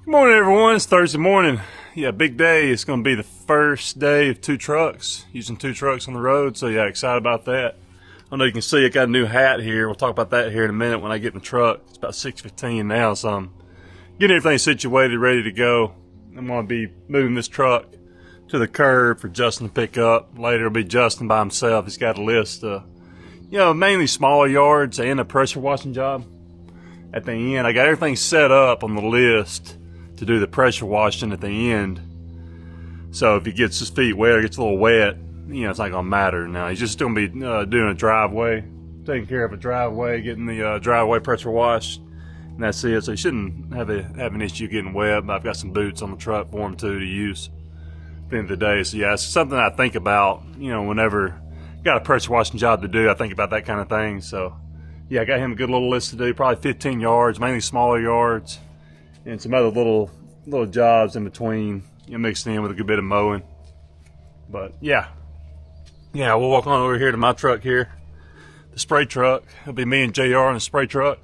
Good morning, everyone. It's Thursday morning. Yeah, big day. It's going to be the first day of using two trucks on the road. So yeah, excited about that. I know you can see I got a new hat here. We'll talk about that here in a minute when I get in the truck. It's about 6:15 now, so I'm getting everything situated, ready to go. I'm going to be moving this truck to the curb for Justin to pick up. Later it'll be Justin by himself. He's got a list of, mainly smaller yards and a pressure washing job. At the end, I got everything set up on the list to do the pressure washing at the end. So if he gets his feet wet or gets a little wet, it's not gonna matter. Now he's just gonna be doing a driveway, taking care of a driveway, getting the driveway pressure washed, and that's it. So he shouldn't have an issue getting wet. But I've got some boots on the truck for him too to use at the end of the day. So yeah, it's something I think about. Whenever I got a pressure washing job to do, I think about that kind of thing. So yeah, I got him a good little list to do. Probably 15 yards, mainly smaller yards, and some other little jobs in between, mixed in with a good bit of mowing. But yeah, we'll walk on over here to my truck here, the spray truck. It'll be me and JR in the spray truck.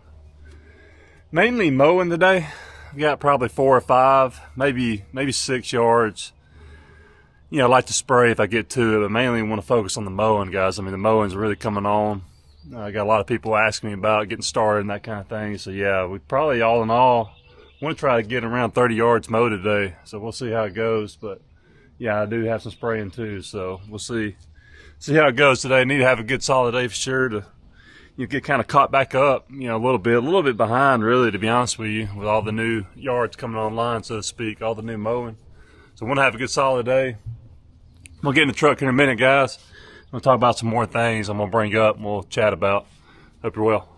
Mainly mowing today. I've got probably 4 or 5, maybe 6 yards. I like to spray if I get to it, but mainly want to focus on the mowing, guys. I mean, the mowing's really coming on. I got a lot of people asking me about getting started and that kind of thing. So yeah, we probably all in all want to try to get around 30 yards mowed today. So we'll see how it goes. But yeah, I do have some spraying too. So we'll see how it goes today. Need to have a good solid day for sure to get kind of caught back up, a little bit behind really, to be honest with you, with all the new yards coming online, so to speak, all the new mowing. So I want to have a good solid day. We'll get in the truck in a minute, guys. We'll talk about some more things I'm going to bring up and we'll chat about. Hope you're well.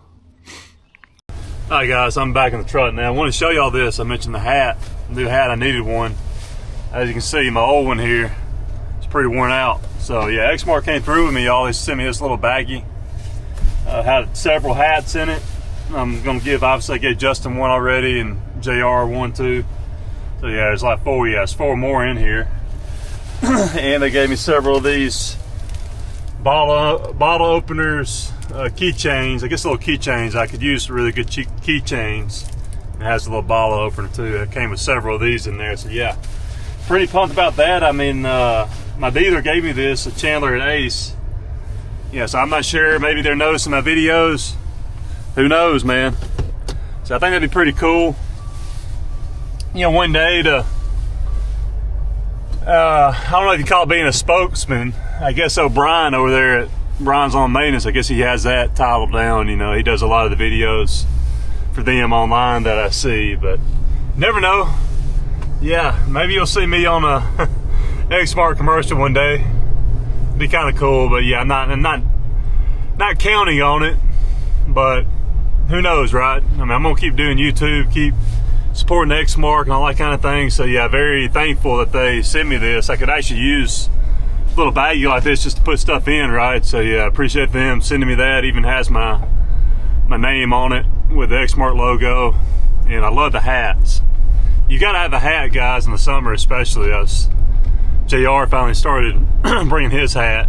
All right, guys, I'm back in the truck now. I want to show y'all this. I mentioned the hat, new hat. I needed one. As you can see, my old one here is pretty worn out. So yeah, Exmark came through with me, y'all. They sent me this little baggie. Had several hats in it. I'm going to obviously I gave Justin one already and JR one too. So yeah, there's like 4. Yeah, there's 4 more in here. And they gave me several of these bottle openers, keychains. I guess little keychains. I could use really good keychains. It has a little bottle opener too. It came with several of these in there. So yeah, pretty pumped about that. I mean, my dealer gave me this, a Chandler at Ace. Yeah, so I'm not sure. Maybe they're noticing my videos. Who knows, man? So I think that'd be pretty cool. One day to, I don't know if you call it being a spokesman. I guess O'Brien over there at Brian's on Maintenance, I guess he has that title down. He does a lot of the videos for them online that I see, but never know. Yeah, maybe you'll see me on a Exmark commercial one day. Be kind of cool, but yeah, I'm not counting on it, but who knows, right? I mean, I'm gonna keep doing YouTube, keep supporting the Exmark and all that kind of thing. So yeah, very thankful that they sent me this. I could actually use a little baggie like this just to put stuff in, right? So yeah, I appreciate them sending me that. Even has my name on it with the Exmark logo, and I love the hats. You gotta have a hat, guys, in the summer especially. JR finally started bringing his hat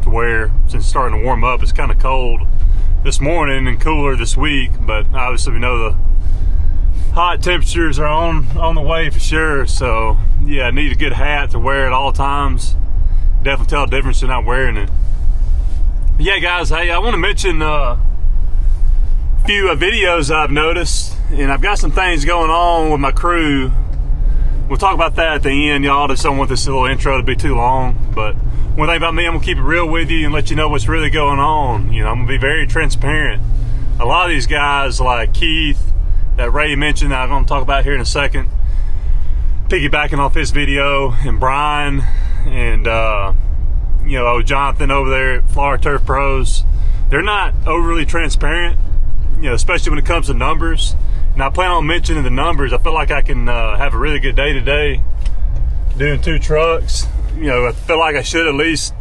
to wear since it's starting to warm up. It's kind of cold this morning and cooler this week, but obviously we know the hot temperatures are on the way for sure. So yeah, I need a good hat to wear at all times. Definitely tell the difference in not wearing it. But yeah, guys, hey, I want to mention a few videos I've noticed, and I've got some things going on with my crew. We'll talk about that at the end, y'all. Just don't want this little intro to be too long. But one thing about me, I'm gonna keep it real with you and let you know what's really going on. I'm gonna be very transparent. A lot of these guys, like Keith, that Ray mentioned, that I'm gonna talk about here in a second, piggybacking off his video, and Brian, and Jonathan over there at Florida Turf Pros, they're not overly transparent, especially when it comes to numbers. And I plan on mentioning the numbers. I feel like I can have a really good day today doing 2 trucks. I feel like I should at least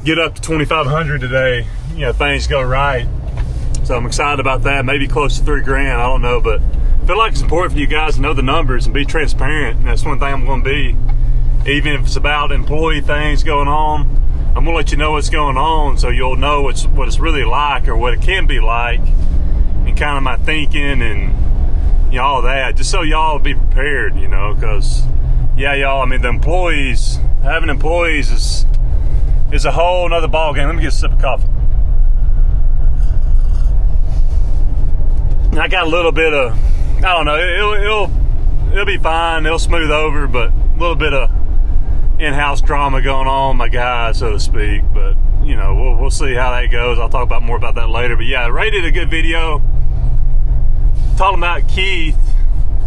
get up to 2,500 today. Things go right. So I'm excited about that. Maybe close to $3 grand. I don't know, but I feel like it's important for you guys to know the numbers and be transparent. And that's one thing I'm going to be. Even if it's about employee things going on, I'm going to let you know what's going on so you'll know what it's really like, or what it can be like, and kind of my thinking and you know, all that, just so y'all be prepared, you know, because, yeah, y'all, I mean, the employees, having employees is a whole nother ball game. Let me get a sip of coffee. I got a little bit of, I don't know, it'll be fine, it'll smooth over, but a little bit of in-house drama going on, my guys, so to speak. But you know, we'll see how that goes. I'll talk more about that later. But yeah, I rated a good video talking about Keith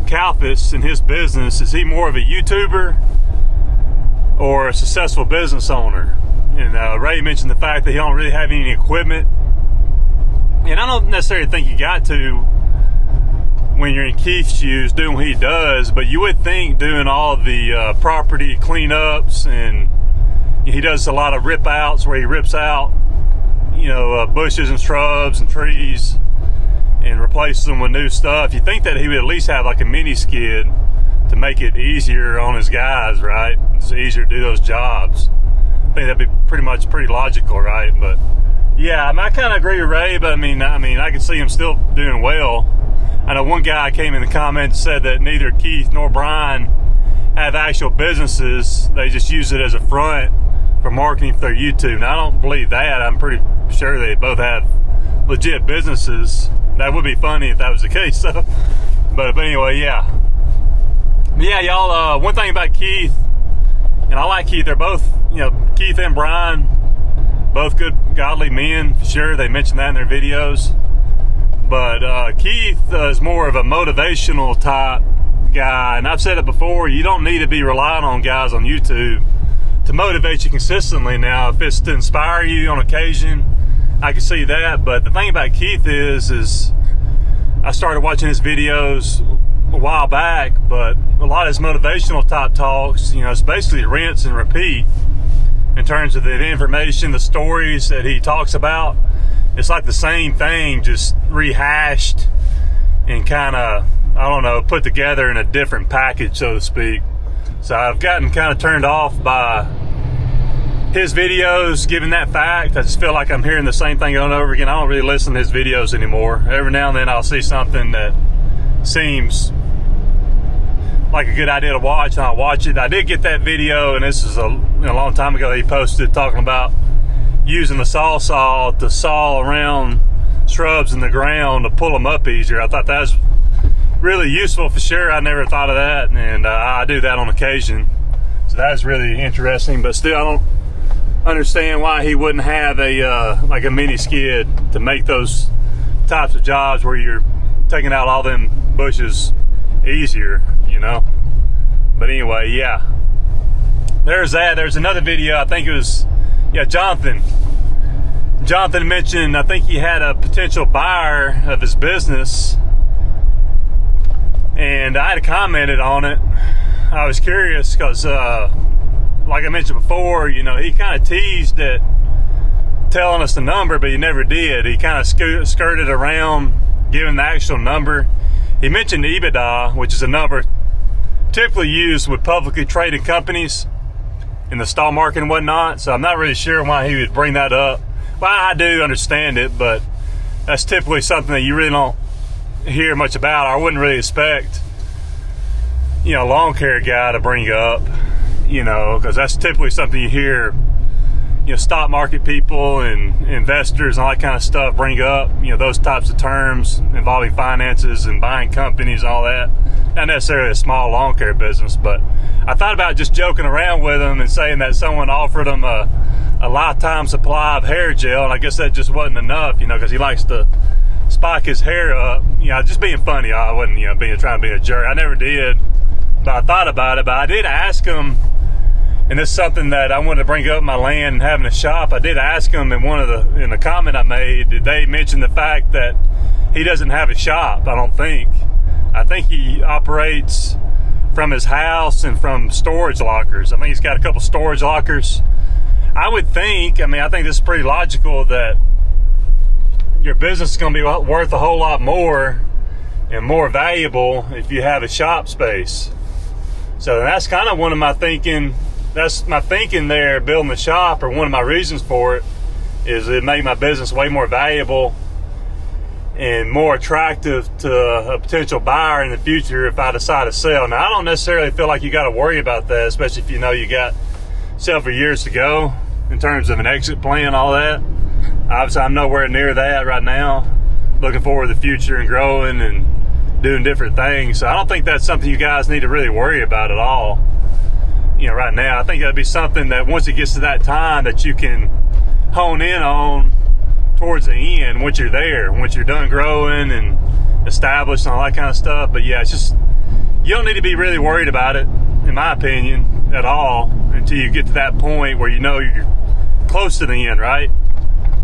Kalfas and his business. Is he more of a YouTuber or a successful business owner? And Ray mentioned the fact that he don't really have any equipment, and I don't necessarily think you got to when you're in Keith's shoes doing what he does, but you would think doing all the property cleanups, and he does a lot of rip outs where he rips out, you know, bushes and shrubs and trees and replaces them with new stuff. You think that he would at least have like a mini skid to make it easier on his guys, right? It's easier to do those jobs. I think that'd be pretty logical, right? But yeah, I mean, I kind of agree with Ray, but I mean, I can see him still doing well. I know one guy came in the comments and said that neither Keith nor Brian have actual businesses. They just use it as a front for marketing for their YouTube. Now, I don't believe that. I'm pretty sure they both have legit businesses. That would be funny if that was the case. So, but anyway, yeah. But yeah, y'all, one thing about Keith, and I like Keith, they're both, you know, Keith and Brian, both good, godly men, for sure. They mentioned that in their videos. But Keith is more of a motivational type guy. And I've said it before, you don't need to be relying on guys on YouTube to motivate you consistently. Now, if it's to inspire you on occasion, I can see that. But the thing about Keith is I started watching his videos a while back, but a lot of his motivational type talks, you know, it's basically rinse and repeat in terms of the information, the stories that he talks about. It's like the same thing, just rehashed and kind of, I don't know, put together in a different package, so to speak. So I've gotten kind of turned off by his videos, given that fact. I just feel like I'm hearing the same thing over and over again. I don't really listen to his videos anymore. Every now and then I'll see something that seems like a good idea to watch, and I'll watch it. I did get that video, and this is a long time ago, he posted talking about using the saw to saw around shrubs in the ground to pull them up easier. I thought that was really useful for sure. I never thought of that, and I do that on occasion. So that's really interesting, but still I don't understand why he wouldn't have a like a mini skid to make those types of jobs where you're taking out all them bushes easier, you know. But anyway, yeah, there's that. There's another video, I think it was, yeah, Jonathan mentioned, I think he had a potential buyer of his business, and I had commented on it. I was curious because, like I mentioned before, you know, he kind of teased at telling us the number, but he never did. He kind of skirted around giving the actual number. He mentioned EBITDA, which is a number typically used with publicly traded companies in the stock market and whatnot. So I'm not really sure why he would bring that up. Well, I do understand it, but that's typically something that you really don't hear much about. I wouldn't really expect, you know, a lawn care guy to bring up, you know, because that's typically something you hear, you know, stock market people and investors and all that kind of stuff bring up, you know, those types of terms involving finances and buying companies and all that. Not necessarily a small lawn care business, but I thought about just joking around with him and saying that someone offered him a lifetime supply of hair gel, and I guess that just wasn't enough, you know, because he likes to spike his hair up. You know, just being funny. I wasn't, you know, trying to be a jerk. I never did, but I thought about it. But I did ask him, and this is something that I wanted to bring up my land and having a shop. I did ask him in the comment I made, did they mention the fact that he doesn't have a shop? I don't think. I think he operates from his house and from storage lockers. I think he's got a couple storage lockers. I would think, I mean, I think this is pretty logical that your business is going to be worth a whole lot more and more valuable if you have a shop space. So that's kind of one of my thinking. That's my thinking there, building the shop, or one of my reasons for it, is it make my business way more valuable. and more attractive to a potential buyer in the future if I decide to sell. Now, I don't necessarily feel like you got to worry about that, especially if you know you got several years to go in terms of an exit plan, all that. Obviously, I'm nowhere near that right now. Looking forward to the future and growing and doing different things. So I don't think that's something you guys need to really worry about at all. You know, right now, I think that'd be something that once it gets to that time that you can hone in on towards the end, once you're there, once you're done growing and established and all that kind of stuff. But yeah, it's just, you don't need to be really worried about it, in my opinion, at all, until you get to that point where you know you're close to the end, right?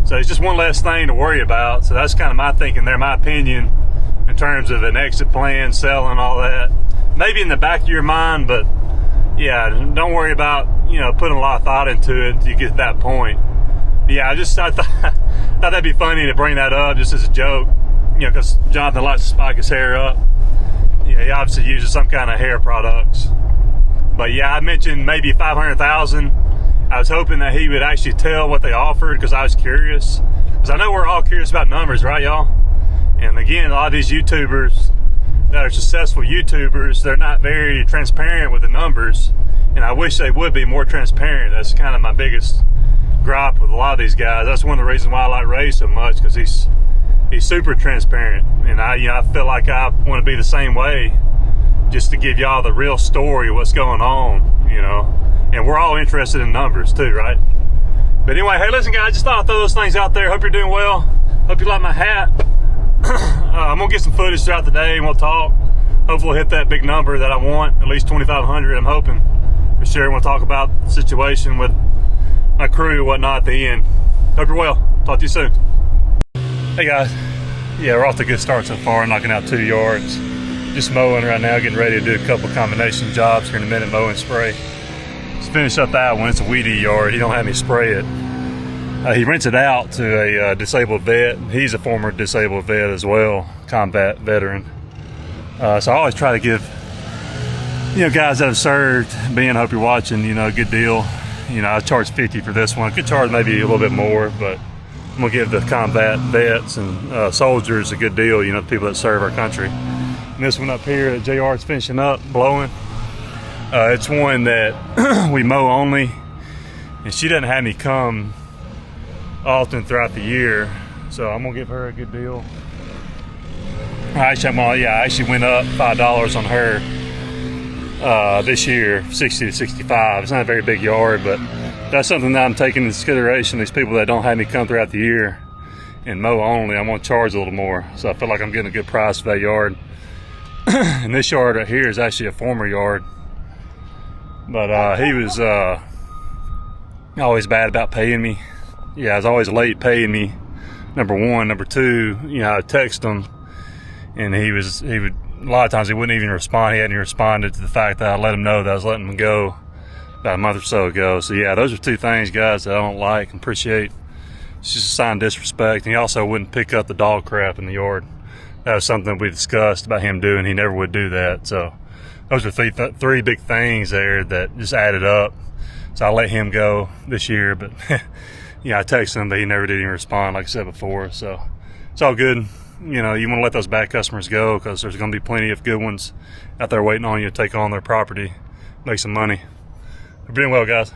So it's just one less thing to worry about. So that's kind of my thinking there, my opinion, in terms of an exit plan, selling, all that. Maybe in the back of your mind, but yeah, don't worry about, you know, putting a lot of thought into it until you get to that point. But yeah, I thought that'd be funny to bring that up just as a joke, you know, because Jonathan likes to spike his hair up. Yeah, he obviously uses some kind of hair products. But yeah, I mentioned maybe 500,000. I was hoping that he would actually tell what they offered because I was curious. Because I know we're all curious about numbers, right, y'all? And again, a lot of these YouTubers that are successful YouTubers, they're not very transparent with the numbers. And I wish they would be more transparent. That's kind of my biggest gripe with a lot of these guys. That's one of the reasons why I like Ray so much, because he's super transparent. And I feel like I want to be the same way, just to give y'all the real story of what's going on, you know. And we're all interested in numbers too, right? But anyway, hey, listen, guys, just thought I'd throw those things out there. Hope you're doing well. Hope you like my hat. I'm gonna get some footage throughout the day and we'll talk. Hopefully we'll hit that big number that I want, at least 2,500, I'm hoping. For sure, we'll talk about the situation with my crew and whatnot at the end. Hope you're well. Talk to you soon. Hey guys. Yeah, we're off to a good start so far, knocking out 2 yards. Just mowing right now, getting ready to do a couple combination jobs here in a minute, mow and spray. Let's finish up that one. It's a weedy yard. He don't have me spray it. He rents it out to a disabled vet. He's a former disabled vet as well, combat veteran. So I always try to give, you know, guys that have served, Ben, I hope you're watching, you know, a good deal. You know, I charge 50 for this one. Could charge maybe a little bit more, but I'm gonna give the combat vets and soldiers a good deal, you know, the people that serve our country. And this one up here that JR is finishing up, blowing, it's one that we mow only, and she doesn't have me come often throughout the year, so I'm gonna give her a good deal. I actually went up $5 on her this year, 60 to 65. It's not a very big yard, but that's something that I'm taking into consideration. These people that don't have me come throughout the year and mow only, I'm gonna charge a little more. So I feel like I'm getting a good price for that yard. And this yard right here is actually a former yard, but he was always bad about paying me. Yeah, I was always late paying me, number one. Number two, you know, I'd text him, and he would, a lot of times he wouldn't even respond. He hadn't responded to the fact that I let him know that I was letting him go about a month or so ago. So yeah, those are two things, guys, that I don't like and appreciate. It's just a sign of disrespect. And he also wouldn't pick up the dog crap in the yard. That was something we discussed about him doing. He never would do that. So those are three big things there that just added up. So I let him go this year, but yeah, I texted him, but he never did even respond, like I said before. So it's all good. You know, you want to let those bad customers go because there's going to be plenty of good ones out there waiting on you to take on their property, make some money. We're doing well, guys.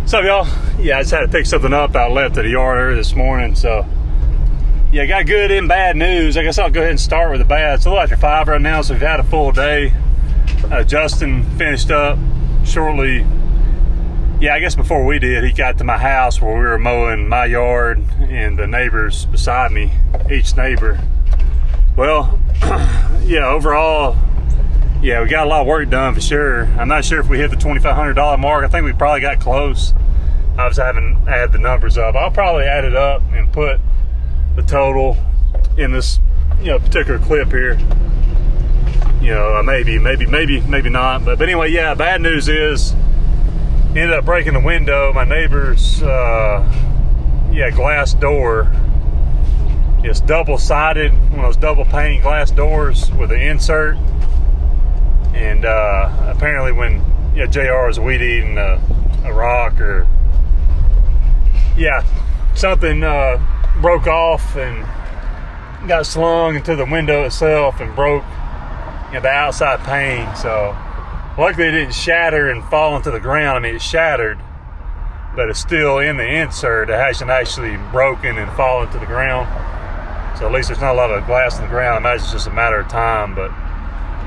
So y'all, yeah, I just had to pick something up I left at the yard earlier this morning. So yeah, got good and bad news. I guess I'll go ahead and start with the bad. It's a little after 5 right now, so we've had a full day. Justin finished up shortly. Yeah, I guess before we did, he got to my house where we were mowing my yard and the neighbors beside me, each neighbor. Well, yeah, overall, yeah, we got a lot of work done for sure. I'm not sure if we hit the $2,500 mark. I think we probably got close. I was having to add the numbers up. I'll probably add it up and put the total in this, particular clip here. Maybe not. But anyway, yeah, bad news is ended up breaking the window. My neighbor's, glass door. It's double-sided, one of those double-pane glass doors with an insert. And apparently when JR was weed eating a rock or something broke off and got slung into the window itself and broke the outside pane. So luckily it didn't shatter and fall into the ground. I mean, it shattered, but it's still in the insert. It hasn't actually broken and fallen to the ground. So at least there's not a lot of glass in the ground. I imagine it's just a matter of time. But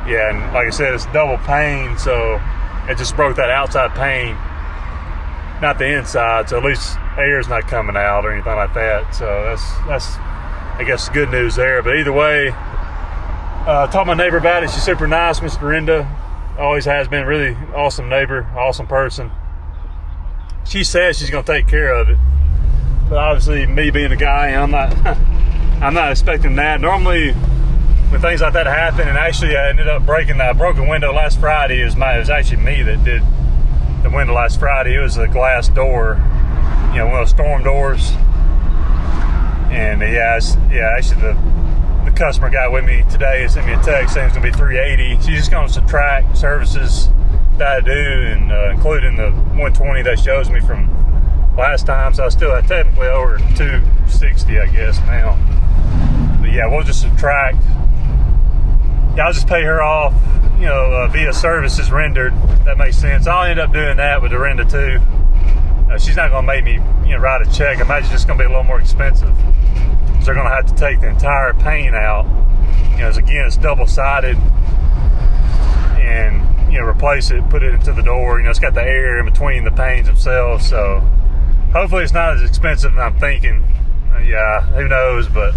yeah, and like I said, it's double pane, so it just broke that outside pane, not the inside. So at least air's not coming out or anything like that. So that's I guess good news there. But either way, talked to my neighbor about it. She's super nice, Miss Dorinda. Always has been. Really awesome neighbor, awesome person. She says she's going to take care of it, but obviously me being a guy, I'm not expecting that. Normally when things like that happen, and actually I ended up breaking that broken window last Friday. It was actually me that did the window last Friday. It was a glass door, one of those storm doors. And actually the customer got with me today and sent me a text saying it's going to be $380. She's just going to subtract services that I do, and including the $120 that shows me from last time. So I still have technically over $260, I guess, now. But yeah, we'll just subtract. Yeah, I'll just pay her off, via services rendered. That makes sense. I'll end up doing that with Dorinda too. She's not going to make me, write a check. I imagine it's just going to be a little more expensive. So they're going to have to take the entire pane out. Again, it's double-sided, and replace it, put it into the door. It's got the air in between the panes themselves. So hopefully it's not as expensive as I'm thinking. Yeah, who knows? But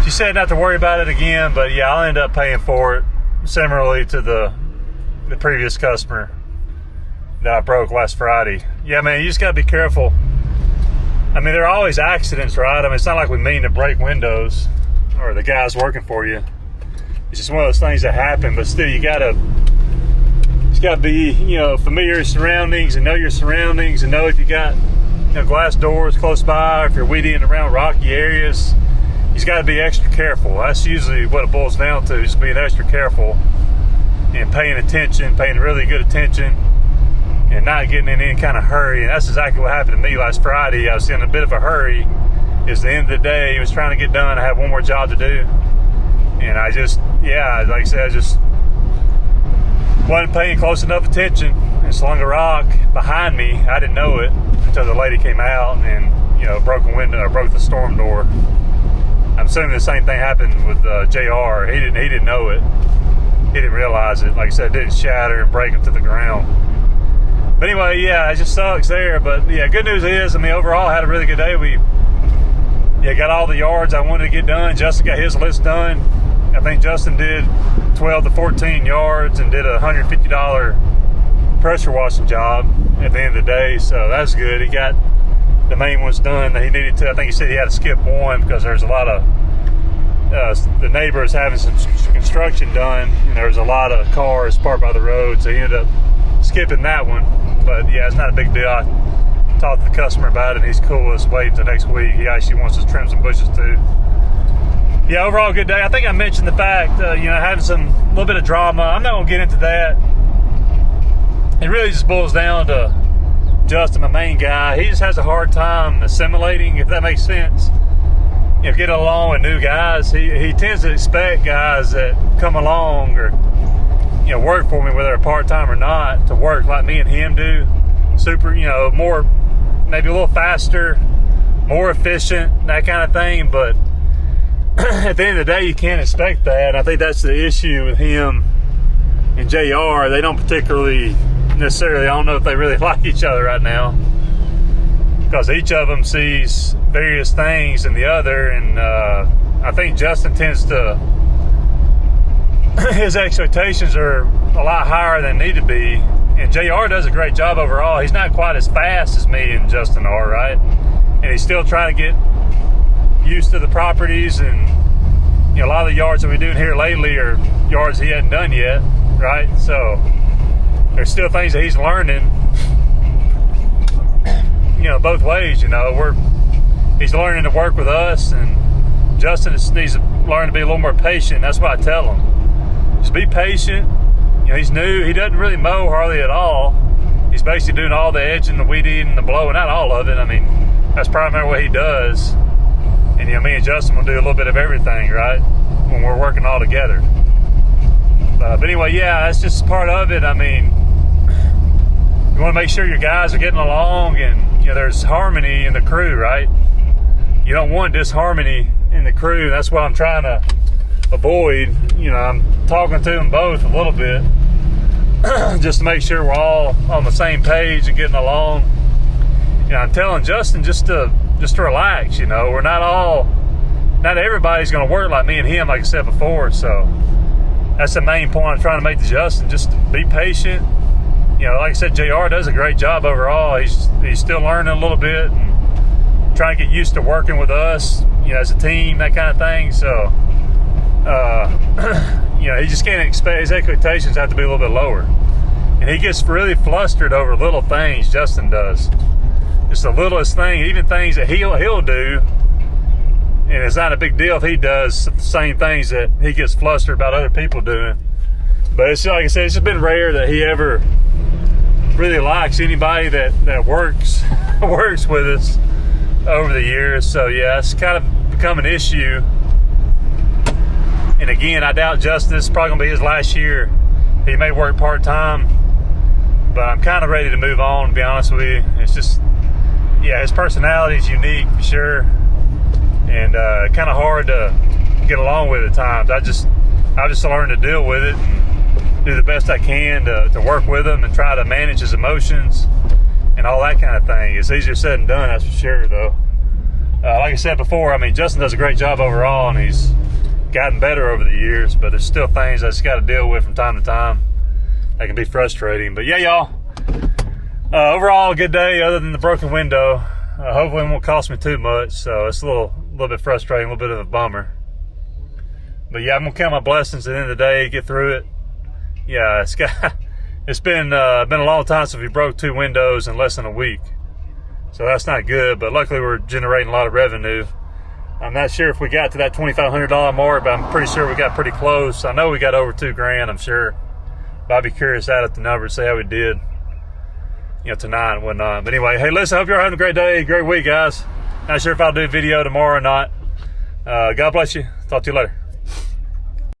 she said not to worry about it again. But yeah, I'll end up paying for it, similarly to the previous customer that I broke last Friday. Yeah, man, you just gotta be careful. I mean, there are always accidents, right? I mean, it's not like we mean to break windows or the guys working for you. It's just one of those things that happen. But still, you gotta be, familiar with surroundings and know your surroundings and know if you got, glass doors close by, or if you're weeding around rocky areas. You just gotta be extra careful. That's usually what it boils down to, is being extra careful and paying attention, paying really good attention, and not getting in any kind of hurry. And that's exactly what happened to me last Friday. I was in a bit of a hurry. It's the end of the day. It was trying to get done. I had one more job to do. And I just, like I said, I just wasn't paying close enough attention and slung a rock behind me. I didn't know it until the lady came out and, broke a window, or broke the storm door. I'm assuming the same thing happened with JR. He didn't know it. He didn't realize it. Like I said, it didn't shatter and break him to the ground. But anyway, it just sucks there. But yeah, good news is, overall I had a really good day. We got all the yards I wanted to get done. Justin got his list done. I think Justin did 12 to 14 yards and did a $150 pressure washing job at the end of the day. So that's good. He got the main ones done that he needed to. I think he said he had to skip one because there's a lot of the neighbors having some construction done, and there was a lot of cars parked by the road, so he ended up skipping that one. But yeah, it's not a big deal. I talked to the customer about it, and he's cool. Let's wait until next week. He actually wants to trim some bushes too. Yeah, overall good day. I think I mentioned the fact, having some little bit of drama. I'm not gonna get into that. It really just boils down to Justin, my main guy. He just has a hard time assimilating, if that makes sense. Getting along with new guys. He tends to expect guys that come along or work for me, whether they're part-time or not, to work like me and him do. super, you know, more, maybe a little faster, more efficient, that kind of thing. But at the end of the day, you can't expect that. I think that's the issue with him and JR. They don't particularly necessarily, I don't know if they really like each other right now, because each of them sees various things in the other. And I think Justin tends to, his expectations are a lot higher than they need to be. And JR does a great job overall. He's not quite as fast as me and Justin are, right? And he's still trying to get used to the properties. And, you know, a lot of the yards that we're doing here lately are yards he hadn't done yet, right? So there's still things that he's learning, you know, both ways. You know, he's learning to work with us, and Justin needs to learn to be a little more patient. That's what I tell him. Just be patient. You know, he's new. He doesn't really mow hardly at all. He's basically doing all the edging, the weed eating, the blowing. Not all of it. I mean, that's primarily what he does. And, you know, me and Justin will do a little bit of everything, right, when we're working all together. But anyway, yeah, that's just part of it. I mean, you want to make sure your guys are getting along, and, you know, there's harmony in the crew, right? You don't want disharmony in the crew. That's what I'm trying to avoid. You know, I'm talking to them both a little bit just to make sure we're all on the same page and getting along. You know, I'm telling Justin just to relax. You know, not everybody's going to work like me and him, like I said before. So that's the main point I'm trying to make to Justin. Just be patient. You know, like I said, JR does a great job overall. He's still learning a little bit and trying to get used to working with us, you know, as a team, that kind of thing. So you know, he just can't expect, his expectations have to be a little bit lower. And he gets really flustered over little things, Justin does. Just the littlest thing, even things that he'll do, and it's not a big deal if he does the same things that he gets flustered about other people doing. But it's like I said, it's just been rare that he ever really likes anybody that works with us over the years. So yeah, it's kind of become an issue. And again, I doubt Justin, this is probably gonna be his last year. He may work part-time, but I'm kind of ready to move on, to be honest with you. It's just, yeah, his personality is unique for sure, and kind of hard to get along with at times. I've just learned to deal with it and do the best I can to work with him and try to manage his emotions and all that kind of thing. It's easier said than done, that's for sure, though. Like I said before, I mean, Justin does a great job overall, and he's gotten better over the years, but there's still things I just got to deal with from time to time that can be frustrating. But yeah, y'all, overall a good day other than the broken window. Hopefully it won't cost me too much, so it's a little bit frustrating, a little bit of a bummer. But yeah, I'm gonna count my blessings at the end of the day, get through it. Yeah, it's been a long time since we broke 2 windows in less than a week, so that's not good. But luckily we're generating a lot of revenue. I'm not sure if we got to that $2,500 mark, but I'm pretty sure we got pretty close. I know we got over $2,000, I'm sure. But I'd be curious out at the numbers, see how we did, you know, tonight and whatnot. But anyway, hey, listen, I hope you're having a great day, great week, guys. Not sure if I'll do a video tomorrow or not. God bless you. Talk to you later.